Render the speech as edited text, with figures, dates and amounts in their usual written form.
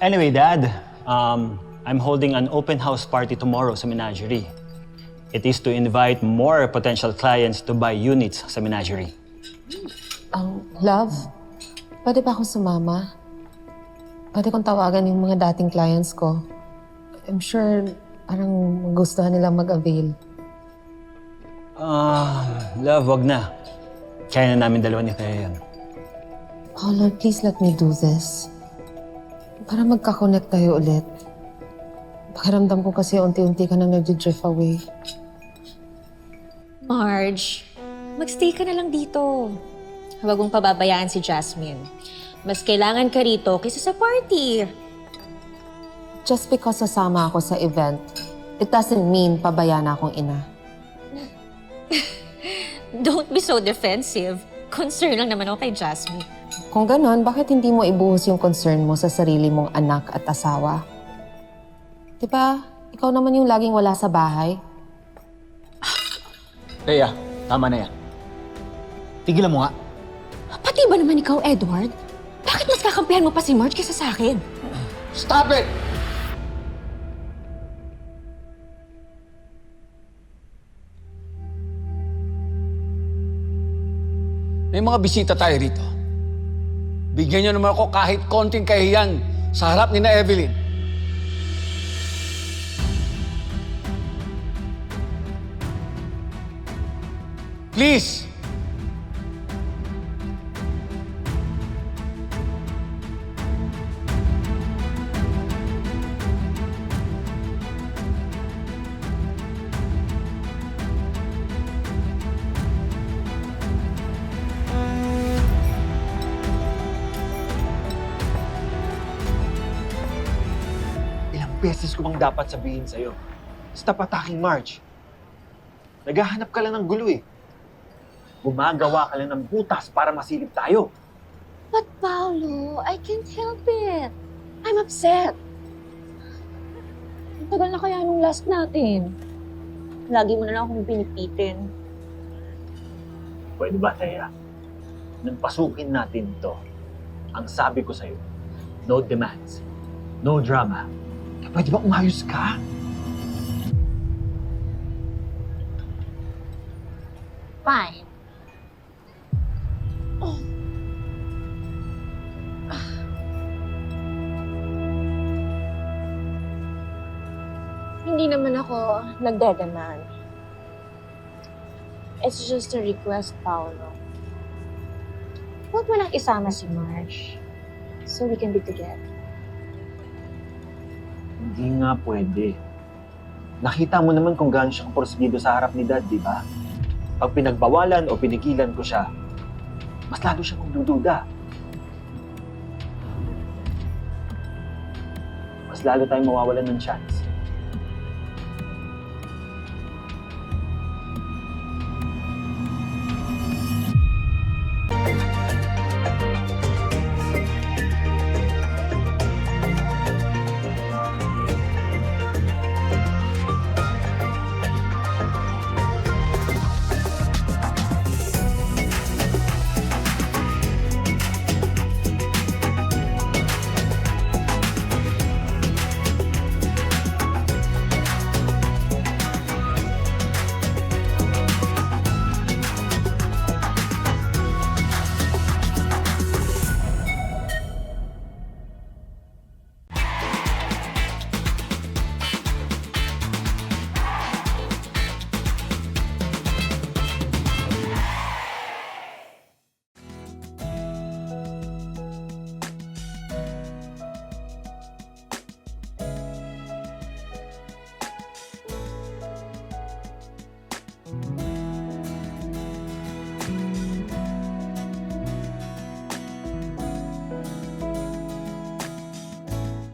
Anyway, Dad, I'm holding an open house party tomorrow sa menagerie. It is to invite more potential clients to buy units sa menagerie. Love, pwede ba akong sumama? Pwede kong tawagan yung mga dating clients ko. I'm sure parang gustuhan nilang mag-avail. Love, wag na. Kaya na namin dalawa ni Thea yan. Oh Lord, please let me do this. Para magka-connect tayo ulit. Pakiramdam ko kasi unti-unti ka nang nag-drift away. Marge, magstay ka na lang dito. Huwag mong pababayaan si Jasmine. Mas kailangan ka rito kaysa sa party. Just because sasama ako sa event, it doesn't mean pabaya na akong ina. Don't be so defensive. Concern lang naman ako kay Jasmine. Kung ganon, bakit hindi mo ibuhos yung concern mo sa sarili mong anak at asawa? Diba, ikaw naman yung laging wala sa bahay. Thea, tama na yan. Tigilan mo nga. Pati ba naman ikaw, Edward? Bakit mas kakampihan mo pa si Marge kaysa sa akin? Stop it! May mga bisita tayo rito. Bigyan niyo naman ako kahit konting kahiyan sa harap ni na Evelyn. Please! Ilang beses ko bang dapat sabihin sa'yo? Stop attacking Marge. Naghahanap ka lang ng gulo eh. Gumagawa ka lang ng butas para masilip tayo. But Paolo, I can't help it. I'm upset. Ang tagal na kaya nung last natin. Lagi mo na lang akong pinipitin. Pwede ba, Thea? Nang pasukin natin to, ang sabi ko sa'yo, no demands, no drama. Pwede ba umayos ka? Fine. Hindi naman ako nagdedemand. It's just a request, Paolo. Huwag mo lang isama si Marge so we can be together. Hindi nga pwede. Nakita mo naman kung gaano siya kaporsigido sa harap ni Dad, di ba? Pag pinagbawalan o pinigilan ko siya, mas lalo siyang magdududa. Mas lalo tayong mawawalan ng chance.